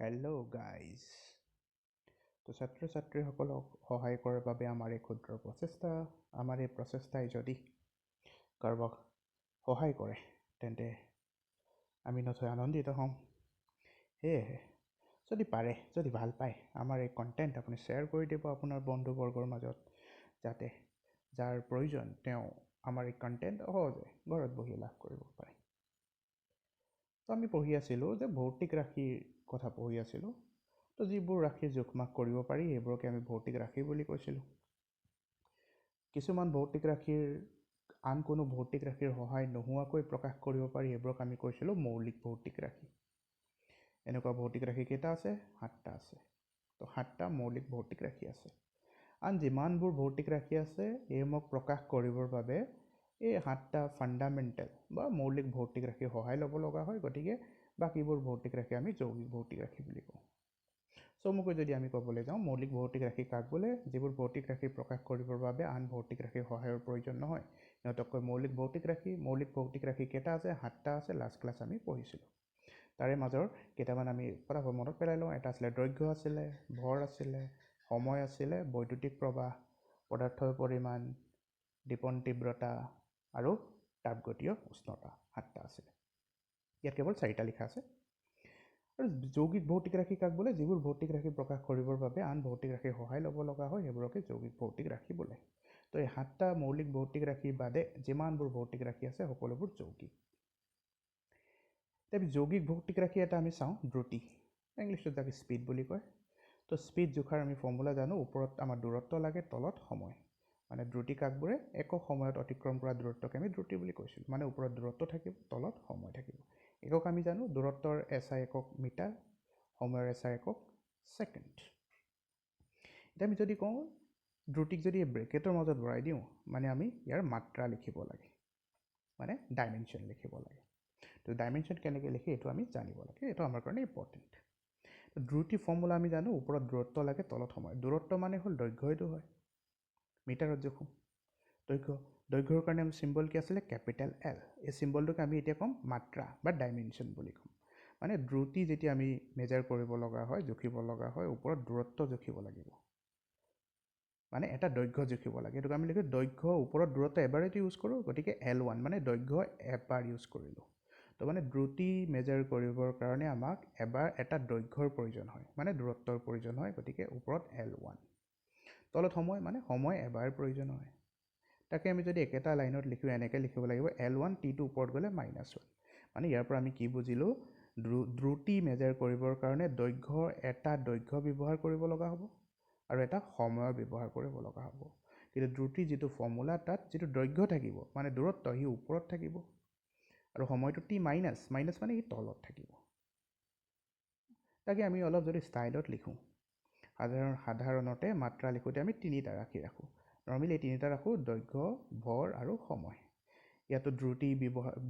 Hello' guys. তো ছাত্ৰ ছাত্ৰীসকলক সহায় কৰাৰ বাবে আমাৰ এই ক্ষুদ্ৰ প্ৰচেষ্টা, আমাৰ এই প্ৰচেষ্টাই যদি কাৰোবাক সহায় কৰে তেন্তে আমি নথৈ আনন্দিত হ'ম। সেয়েহে যদি পাৰে, যদি ভাল পায়, আমাৰ এই কণ্টেণ্ট আপুনি শ্বেয়াৰ কৰি দিব আপোনাৰ বন্ধুবৰ্গৰ মাজত, যাতে যাৰ প্ৰয়োজন তেওঁ আমাৰ এই কণ্টেণ্ট সহজে ঘৰত বহি লাভ কৰিব পাৰে। তো আমি পঢ়ি আছিলোঁ যে ভৌতিক ৰাশিৰ কথা পঢ়ি আছিলোঁ। তো যিবোৰ ৰাশিৰ জোখমাখ কৰিব পাৰি সেইবোৰকে আমি ভৌতিক ৰাশি বুলি কৈছিলোঁ। কিছুমান ভৌতিক ৰাশিৰ আন কোনো ভৌতিক ৰাশিৰ সহায় নোহোৱাকৈ প্ৰকাশ কৰিব পাৰি সেইবোৰক আমি কৈছিলোঁ মৌলিক ভৌতিক ৰাশি। এনেকুৱা ভৌতিক ৰাশি কেইটা আছে? 7টা আছে। তো 7টা মৌলিক ভৌতিক ৰাশি আছে। আন যিমানবোৰ ভৌতিক ৰাশি আছে এইসমূহ প্ৰকাশ কৰিবৰ বাবে এই 7টা ফাণ্ডামেণ্টেল বা মৌলিক ভৌতিক ৰাশিৰ সহায় ল'ব লগা হয়। গতিকে বাকীবোৰ ভৌতিক ৰাশি আমি যৌগিক ভৌতিক ৰাশি বুলি কওঁ। চমুকৈ যদি আমি ক'বলৈ যাওঁ, মৌলিক ভৌতিক ৰাশি কাক বোলে? যিবোৰ ভৌতিক ৰাশি প্ৰকাশ কৰিবৰ বাবে আন ভৌতিক ৰাশিৰ সহায়ৰ প্ৰয়োজন নহয়, সিহঁতকৈ মৌলিক ভৌতিক ৰাশি। মৌলিক ভৌতিক ৰাশি কেইটা আছে? 7টা আছে। লাষ্ট ক্লাছ আমি পঢ়িছিলোঁ। তাৰে মাজৰ কেইটামান আমি ফটাফট মনত পেলাই লওঁ। এটা আছিলে দৈৰ্ঘ্য আছিলে, ভৰ আছিলে, সময় আছিলে, বৈদ্যুতিক প্ৰবাহ, পদাৰ্থৰ পৰিমাণ, দীপন তীব্ৰতা আৰু তাপগতীয় উষ্ণতা। 7টা আছিলে। ইয়াত কেৱল 4টা লিখা আছে। আৰু যৌগিক ভৌতিক ৰাশি কাক বোলে? যিবোৰ ভৌতিক ৰাশি প্ৰকাশ কৰিবৰ বাবে আন ভৌতিক ৰাশিৰ সহায় ল'ব লগা হয় সেইবোৰকে যৌগিক ভৌতিক ৰাশি বোলে। তো এই 7টা মৌলিক ভৌতিক ৰাশিৰ বাদে যিমানবোৰ ভৌতিক ৰাশি আছে সকলোবোৰ যৌগিক। এতিয়া যৌগিক ভৌতিক ৰাশি এটা আমি চাওঁ, দ্ৰুতি। ইংলিছত যাক স্পীড বুলি কয়। তো স্পীড জোখাৰ আমি ফৰ্মুলা জানো। ওপৰত আমাৰ দূৰত্ব লাগে, তলত সময়। মানে দ্ৰুতি কাকবোৰে? একক সময়ত অতিক্ৰম কৰা দূৰত্বকে আমি দ্ৰুতি বুলি কৈছিলোঁ। মানে ওপৰত দূৰত্ব থাকিব, তলত সময় থাকিব। একক আমি জানো, দূৰত্বৰ এছআই একক মিটাৰ, সময়ৰ এছআই একক ছেকেণ্ড। এতিয়া আমি যদি কওঁ দ্ৰুতিক যদি ব্ৰেকেটৰ মাজত ভৰাই দিওঁ, মানে আমি ইয়াৰ মাত্ৰা লিখিব লাগে, মানে ডাইমেনশ্যন লিখিব লাগে। তো ডাইমেনশ্যন কেনেকৈ লিখে এইটো আমি জানিব লাগে। এইটো আমাৰ কাৰণে ইম্পৰ্টেণ্ট। দ্ৰুতি ফৰ্মুলা আমি জানো, ওপৰত দূৰত্ব লাগে, তলত সময়। দূৰত্ব মানে হ'ল দৈৰ্ঘ্য, এইটো হয় মিটাৰত জোখোঁ। দৈৰ্ঘ্যৰ কাৰণে আমি চিম্বল কি আছিলে? Capital L. এই চিম্বলটোক আমি এতিয়া ক'ম মাত্ৰা বা ডাইমেনশ্যন বুলি ক'ম। মানে দ্ৰুতি যেতিয়া আমি মেজাৰ কৰিব লগা হয়, জুখিব লগা হয়, ওপৰত দূৰত্ব জুখিব লাগিব, মানে এটা দৈৰ্ঘ্য জুখিব লাগে। এইটোক আমি লিখোঁ দৈৰ্ঘ্য, ওপৰত দূৰত্ব এবাৰেতো ইউজ কৰোঁ, গতিকে L1 মানে দৈৰ্ঘ্য এবাৰ ইউজ কৰিলোঁ। তো মানে দ্ৰুতি মেজাৰ কৰিবৰ কাৰণে আমাক এবাৰ এটা দৈৰ্ঘ্যৰ প্ৰয়োজন হয়, মানে দূৰত্বৰ প্ৰয়োজন হয়, গতিকে ওপৰত L1। তলত সময়, মানে সময় এবাৰ প্ৰয়োজন হয়। তাকে আমি যদি একেটা লাইনত লিখোঁ, এনেকৈ লিখিব লাগিব L1, T2 ওপৰত গ'লে -1। মানে ইয়াৰ পৰা আমি কি বুজিলোঁ? দ্ৰুতি মেজাৰ কৰিবৰ কাৰণে এটা দৈৰ্ঘ্য ব্যৱহাৰ কৰিব লগা হ'ব আৰু এটা সময়ৰ ব্যৱহাৰ কৰিব লগা হ'ব। কিন্তু দ্ৰুতিৰ যিটো ফৰ্মুলা, তাত যিটো দৈৰ্ঘ্য থাকিব মানে দূৰত্ব, সি ওপৰত থাকিব আৰু সময়টো T মাইনাছ মানে সি তলত থাকিব। তাকে আমি অলপ যদি ষ্টাইলত লিখোঁ, সাধাৰণতে মাত্ৰা লিখোঁতে আমি 3টা ৰাশি ৰাখোঁ। নৰ্মেলি এই 3টা ৰাখোঁ, দৈৰ্ঘ্য, ভৰ আৰু সময়। ইয়াতো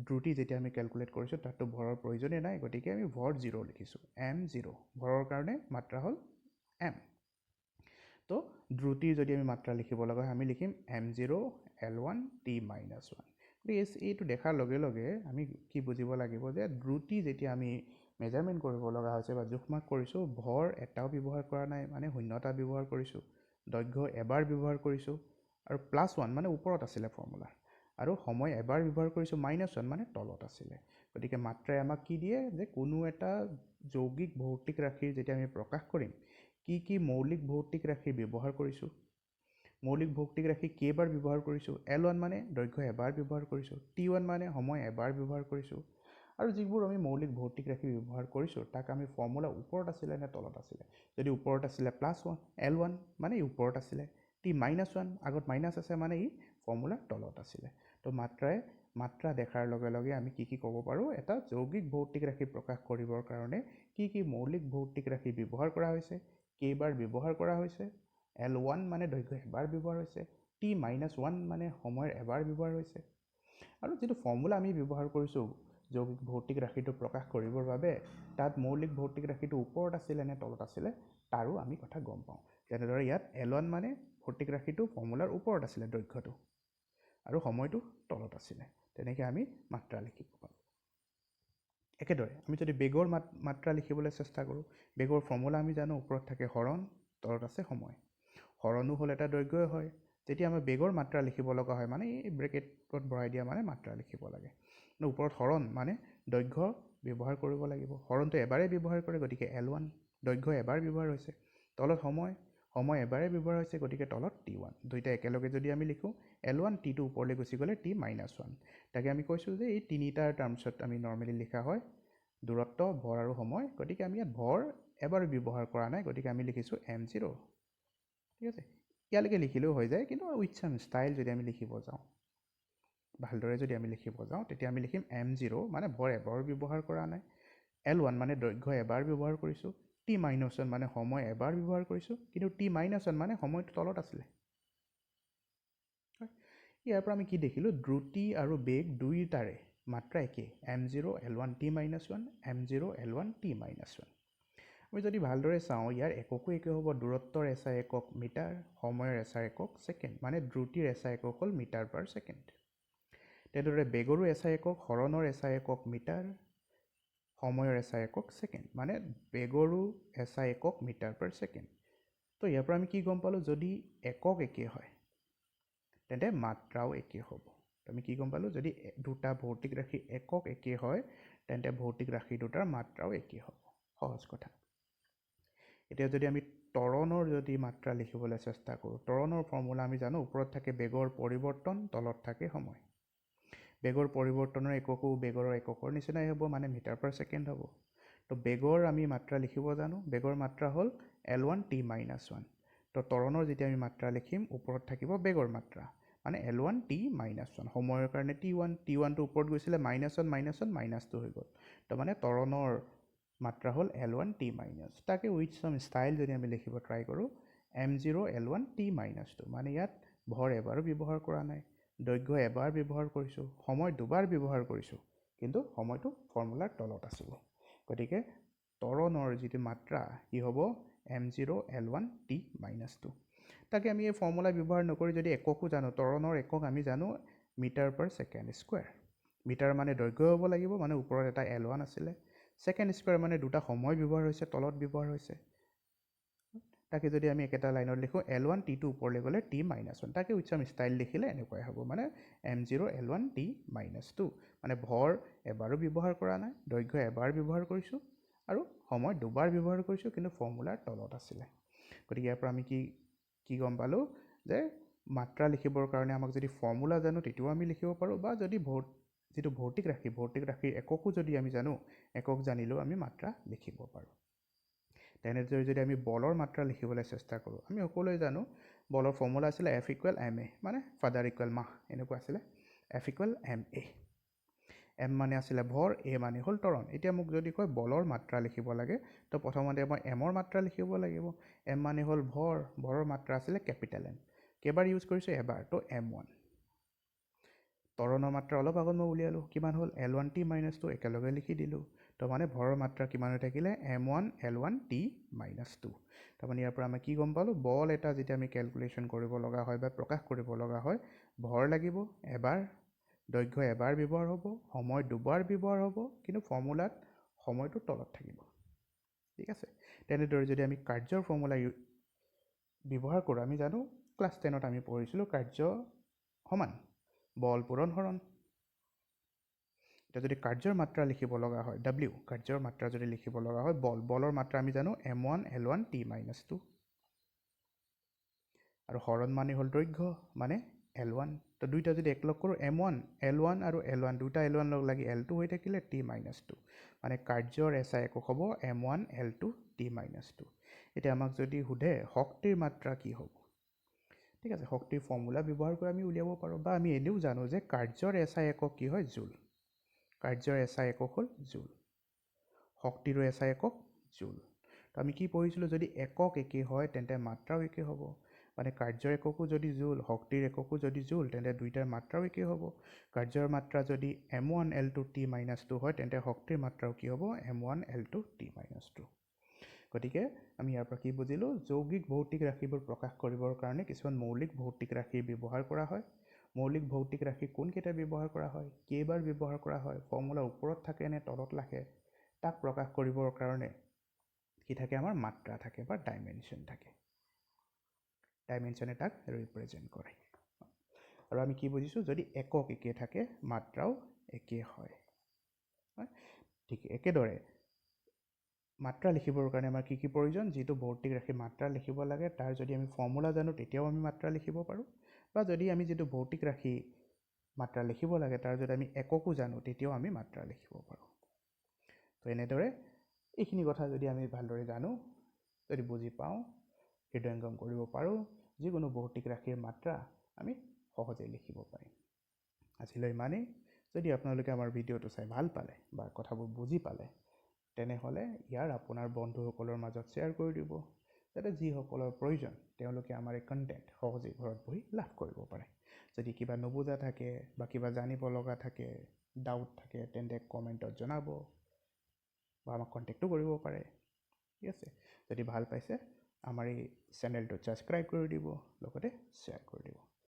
দ্ৰুতি যেতিয়া আমি কেলকুলেট কৰিছোঁ তাততো ভৰৰ প্ৰয়োজনেই নাই, গতিকে আমি ভৰ 0 লিখিছোঁ, M0। ভৰৰ কাৰণে মাত্ৰা হ'ল M। তো দ্ৰুতিৰ যদি আমি মাত্ৰা লিখিব লগা হয়, আমি লিখিম M0 L1 T-1। গতিকে এইটো দেখাৰ লগে লগে আমি কি বুজিব লাগিব যে দ্ৰুতি যেতিয়া আমি মেজাৰমেণ্ট কৰিব লগা হৈছে বা জোখমাখ কৰিছোঁ, ভৰ এটাও ব্যৱহাৰ কৰা নাই, মানে শূন্যতা ব্যৱহাৰ কৰিছোঁ। দৈৰ্ঘ্য এবাৰ ব্যৱহাৰ কৰিছোঁ আৰু +1 মানে ওপৰত আছিলে ফৰ্মুলাৰ, আৰু সময় এবাৰ ব্যৱহাৰ কৰিছোঁ, -1 মানে তলত আছিলে। গতিকে মাত্ৰাই আমাক কি দিয়ে যে কোনো এটা যৌগিক ভৌতিক ৰাশিৰ যেতিয়া আমি প্ৰকাশ কৰিম, কি মৌলিক ভৌতিক ৰাশি ব্যৱহাৰ কৰিছোঁ, মৌলিক ভৌতিক ৰাশি কেইবাৰ ব্যৱহাৰ কৰিছোঁ। L1 মানে দৈৰ্ঘ্য এবাৰ ব্যৱহাৰ কৰিছোঁ, T1 মানে সময় এবাৰ ব্যৱহাৰ কৰিছোঁ, আৰু যিবোৰ আমি মৌলিক ভৌতিক ৰাশি ব্যৱহাৰ কৰিছোঁ তাক আমি ফৰ্মুলা ওপৰত আছিলে নে তলত আছিলে। যদি ওপৰত আছিলে +1, L1 মানে ই ওপৰত আছিলে, T-1 আগত মাইনাছ আছে মানে ই ফৰ্মুলা তলত আছিলে। তো মাত্ৰা দেখাৰ লগে লগে আমি কি ক'ব পাৰোঁ? এটা যৌগিক ভৌতিক ৰাশি প্ৰকাশ কৰিবৰ কাৰণে কি মৌলিক ভৌতিক ৰাশি ব্যৱহাৰ কৰা হৈছে, কেইবাৰ ব্যৱহাৰ কৰা হৈছে। L1 মানে দৈৰ্ঘ্য এবাৰ ব্যৱহাৰ হৈছে, T-1 মানে সময়ৰ এবাৰ ব্যৱহাৰ হৈছে, আৰু যিটো ফৰ্মুলা আমি ব্যৱহাৰ কৰিছোঁ যৌগিক ভৌতিক ৰাশিটো প্ৰকাশ কৰিবৰ বাবে, তাত মৌলিক ভৌতিক ৰাশিটো ওপৰত আছিলে নে তলত আছিলে তাৰো আমি কথা গম পাওঁ। যেনেদৰে ইয়াত L1 মানে ভৌতিক ৰাশিটো ফৰ্মুলাৰ ওপৰত আছিলে দৈৰ্ঘ্যটো, আৰু সময়টো তলত আছিলে। তেনেকৈ আমি মাত্ৰা লিখিব পাৰোঁ। একেদৰে আমি যদি বেগৰ মাত্ৰা লিখিবলৈ চেষ্টা কৰোঁ, বেগৰ ফৰ্মুলা আমি জানো, ওপৰত থাকে হৰণ, তলত আছে সময়। হৰণো হ'ল এটা দৈৰ্ঘ্যই হয়। যেতিয়া আমি বেগৰ মাত্ৰা লিখিব লগা হয় মানে এই ব্ৰেকেটত ভৰাই দিয়া মানে মাত্ৰা লিখিব লাগে। ওপৰত হৰণ মানে দৈৰ্ঘ্য ব্যৱহাৰ কৰিব লাগিব। হৰণটো এবাৰেই ব্যৱহাৰ কৰে, গতিকে L1, দৈৰ্ঘ্য এবাৰ ব্যৱহাৰ হৈছে। তলত সময়, সময় এবাৰেই ব্যৱহাৰ হৈছে, গতিকে তলত T1। দুইটা একেলগে যদি আমি লিখোঁ, L1 T2 ওপৰলৈ গুচি গ'লে T-1। তাকে আমি কৈছোঁ যে এই তিনিটাৰ টাৰ্মছত আমি নৰ্মেলি লিখা হয় দূৰত্ব, ভৰ আৰু সময়। গতিকে আমি ইয়াত ভৰ এবাৰ ব্যৱহাৰ কৰা নাই, গতিকে আমি লিখিছোঁ M0। ঠিক আছে, ইয়ালৈকে লিখিলেও হৈ যায়, কিন্তু উইথ চাম ষ্টাইল যদি আমি লিখিব যাওঁ, ভালদৰে যদি আমি লিখিব যাওঁ, তেতিয়া আমি লিখিম M0 মানে ভৰ এবাৰ ব্যৱহাৰ কৰা নাই, L1 মানে দৈৰ্ঘ্য এবাৰ ব্যৱহাৰ কৰিছোঁ, T-1 মানে সময় এবাৰ ব্যৱহাৰ কৰিছোঁ, কিন্তু T-1 মানে সময়টো তলত আছিলে। ইয়াৰ পৰা আমি কি দেখিলোঁ, দ্ৰুতি আৰু বেগ দুয়োটাৰে মাত্ৰা একেই, M0 L1 T-1, M0 L1 T-1। আমি যদি ভালদৰে চাওঁ, ইয়াৰ এককো একে হ'ব, দূৰত্বৰ SI একক মিটাৰ, সময়ৰ SI একক ছেকেণ্ড, মানে দ্ৰুতিৰ SI একক হ'ল মিটাৰ পাৰ ছেকেণ্ড। তেনেদৰে বেগৰো SI একক, হৰণৰ SI একক মিটাৰ, সময়ৰ SI একক ছেকেণ্ড, মানে বেগৰো SI একক মিটাৰ পাৰ ছেকেণ্ড। তো ইয়াৰ পৰা আমি কি গম পালোঁ, যদি একক একে হয় তেন্তে মাত্ৰাও একে হ'ব। আমি কি গম পালোঁ, যদি দুটা ভৌতিক ৰাশি একক একে হয় তেন্তে ভৌতিক ৰাশি দুটাৰ মাত্ৰাও একে হ'ব। সহজ কথা। এতিয়া যদি আমি ত্বৰণৰ যদি মাত্ৰা লিখিবলৈ চেষ্টা কৰোঁ, ত্বৰণৰ ফৰ্মুলা আমি জানো, ওপৰত থাকে বেগৰ পৰিৱৰ্তন, তলত থাকে সময়। বেগৰ পৰিৱৰ্তনৰ এককো বেগৰ এককৰ নিচিনাই হ'ব, মানে মিটাৰ পাৰ ছেকেণ্ড হ'ব। তো বেগৰ আমি মাত্ৰা লিখিব জানো, বেগৰ মাত্ৰা হ'ল L1 T-1। তো ত্বৰণৰ যেতিয়া আমি মাত্ৰা লিখিম, ওপৰত থাকিব বেগৰ মাত্ৰা, মানে L1 T-1। সময়ৰ কাৰণে T1, T1টো ওপৰত গৈছিলে -1 -1 হৈ গ'ল। তো মানে ত্বৰণৰ মাত্ৰা হ'ল L1 T-। তাকে উইথ চাম ষ্টাইল যদি আমি লিখিব ট্ৰাই কৰোঁ, M0 L1 T-2, মানে ইয়াত ভৰ এবাৰো ব্যৱহাৰ কৰা নাই, দৈৰ্ঘ্য এবাৰ ব্যৱহাৰ কৰিছোঁ, সময় দুবাৰ ব্যৱহাৰ কৰিছোঁ, কিন্তু সময়টো ফৰ্মুলাৰ তলত আছিল। গতিকে ত্বৰণৰ যিটো মাত্ৰা কি হ'ব, M0 L1 T-2। তাকে আমি এই ফৰ্মুলা ব্যৱহাৰ নকৰি যদি এককো জানো, ত্বৰণৰ একক আমি জানো metre per second square. Metre মানে দৈৰ্ঘ্য হ'ব লাগিব, মানে ওপৰত এটা L1 আছিলে, ছেকেণ্ড স্কুৱেৰ মানে দুটা সময় ব্যৱহাৰ হৈছে, তলত ব্যৱহাৰ হৈছে। তাকে যদি আমি একেটা লাইনত লিখোঁ, L1 T2 ওপৰলৈ গ'লে T-1। তাকে উইথ চাম ষ্টাইল লিখিলে এনেকুৱাই হ'ব, মানে M0 L1 T-2, মানে ভৰ এবাৰো ব্যৱহাৰ কৰা নাই, দৈৰ্ঘ্য এবাৰ ব্যৱহাৰ কৰিছোঁ আৰু সময় দুবাৰ ব্যৱহাৰ কৰিছোঁ, কিন্তু ফৰ্মুলাৰ তলত আছিলে। গতিকে ইয়াৰ পৰা আমি কি গম পালোঁ যে মাত্ৰা লিখিবৰ কাৰণে আমাক যদি ফৰ্মুলা জানো তেতিয়াও আমি লিখিব পাৰোঁ, বা যদি যিটো ভৌতিক ৰাশিৰ এককো যদি আমি জানো, একক জানিলেও আমি মাত্ৰা লিখিব পাৰোঁ। তেনেদৰে যদি আমি বলৰ মাত্ৰা লিখিবলৈ চেষ্টা কৰোঁ, আমি সকলোৱে জানো বলৰ ফৰ্মুলা আছিলে F = ma, মানে ফাদাৰ = মাহ, এনেকুৱা আছিলে, F = ma। M মানে আছিলে ভৰ, A মানে হ'ল ত্বৰণ। এতিয়া মোক যদি কয় বলৰ মাত্ৰা লিখিব লাগে, তো প্ৰথমতে মই এমৰ মাত্ৰা লিখিব লাগিব। M মানে হ'ল ভৰ, ভৰৰ মাত্ৰা আছিলে কেপিটেল M। কেইবাৰ ইউজ কৰিছোঁ, এবাৰ, তো M1। ত্বৰণৰ মাত্ৰা অলপ আগত মই উলিয়ালোঁ, কিমান হ'ল L1 T-2, একেলগে লিখি দিলোঁ। তো মানে ভৰৰ মাত্ৰা কিমান হৈ থাকিলে, M1 L1 T-2। তাৰমানে ইয়াৰ পৰা আমি কি গম পালোঁ, বল এটা যেতিয়া আমি কেলকুলেশ্যন কৰিব লগা হয় বা প্ৰকাশ কৰিব লগা হয়, ভৰ লাগিব এবাৰ, দৈৰ্ঘ্য এবাৰ ব্যৱহাৰ হ'ব, সময় দুবাৰ ব্যৱহাৰ হ'ব, কিন্তু ফৰ্মুলাত সময়টো তলত থাকিব। ঠিক আছে, তেনেদৰে যদি আমি কাৰ্যৰ ফৰ্মুলা ব্যৱহাৰ কৰোঁ, আমি জানো ক্লাছ 10ত আমি পঢ়িছিলোঁ কাৰ্য সমান বল পূৰণ হৰণ। এতিয়া যদি কাৰ্যৰ মাত্ৰা লিখিব লগা হয়, W, কাৰ্যৰ মাত্ৰা যদি লিখিব লগা হয়, বলৰ মাত্ৰা আমি জানো M1 L1 T-2, আৰু হৰণ মানে হ'ল দৈৰ্ঘ্য, মানে L1। তো দুইটা যদি একলগ কৰোঁ, M1 L1 আৰু L1, দুটা L1 লগ লাগি L2 হৈ থাকিলে T-2, মানে কাৰ্যৰ SI একক হ'ব M1 L2 T-2। এতিয়া আমাক যদি সোধে শক্তিৰ মাত্ৰা কি হ'ব, ঠিক আছে, শক্তিৰ ফৰ্মুলা ব্যৱহাৰ কৰি আমি উলিয়াব পাৰোঁ, বা আমি এনেও জানো যে কাৰ্যৰ SI একক কি হয়, জুল। কাৰ্যৰ SI একক হ'ল জুল, শক্তিৰো SI একক জুল। তো আমি কি পঢ়িছিলোঁ, যদি একক একে হয় তেন্তে মাত্ৰাও একে হ'ব, মানে কাৰ্যৰ এককো যদি জুল, শক্তিৰ এককো যদি জুল, তেন্তে দুইটাৰ মাত্ৰাও একে হ'ব। কাৰ্যৰ মাত্ৰা যদি M1 L2 T-2 হয়, তেন্তে শক্তিৰ মাত্ৰাও কি হ'ব, M1 L2 T-2। গতিকে আমি ইয়াৰ পৰা কি বুজিলোঁ, যৌগিক ভৌতিক ৰাশিবোৰ প্ৰকাশ কৰিবৰ কাৰণে কিছুমান মৌলিক ভৌতিক ৰাশিৰ ব্যৱহাৰ কৰা হয়। মৌলিক ভৌতিক ৰাশি কোনকেইটা ব্যৱহাৰ কৰা হয়, কেইবাৰ ব্যৱহাৰ কৰা হয়, ফৰ্মুলাৰ ওপৰত থাকে নে তলত লাগে, তাক প্ৰকাশ কৰিবৰ কাৰণে কি থাকে, আমাৰ মাত্ৰা থাকে বা ডাইমেনশ্যন থাকে। ডাইমেনশ্যনে তাক ৰিপ্ৰেজেণ্ট কৰে। আৰু আমি কি বুজিছোঁ, যদি একক একে থাকে মাত্ৰাও একে হয়। ঠিক একেদৰে মাত্ৰা লিখিবৰ কাৰণে আমাৰ কি কি প্ৰয়োজন, যিটো ভৌতিক ৰাশি মাত্ৰা লিখিব লাগে তাৰ যদি আমি ফৰ্মুলা জানো তেতিয়াও আমি মাত্ৰা লিখিব পাৰোঁ, বা যদি আমি যিটো ভৌতিক ৰাশি মাত্ৰা লিখিব লাগে তাৰ যদি আমি এককো জানো তেতিয়াও আমি মাত্ৰা লিখিব পাৰোঁ। তো এনেদৰে এইখিনি কথা যদি আমি ভালদৰে জানো, যদি বুজি পাওঁ, হৃদয়ংগম কৰিব পাৰোঁ, যিকোনো ভৌতিক ৰাশিৰ মাত্ৰা আমি সহজেই লিখিব পাৰিম। আজিলৈ ইমানেই। যদি আপোনালোকে আমাৰ ভিডিঅ'টো চাই ভাল পালে বা কথাবোৰ বুজি পালে তেনেহ'লে ইয়াৰ আপোনাৰ বন্ধুসকলৰ মাজত শ্বেয়াৰ কৰি দিব, যাতে যিসকলৰ প্ৰয়োজন তেওঁলোকে আমাৰ এই কণ্টেণ্ট সহজেই ঘৰত বহি লাভ কৰিব পাৰে। যদি কিবা নুবুজা থাকে বা কিবা জানিব লগা থাকে, ডাউট থাকে, তেন্তে কমেণ্টত জনাব বা আমাক কণ্টেক্টো কৰিব পাৰে। ঠিক আছে, যদি ভাল পাইছে আমাৰ এই চেনেলটো ছাবস্ক্ৰাইব কৰি দিব, লগতে শ্বেয়াৰ কৰি দিব।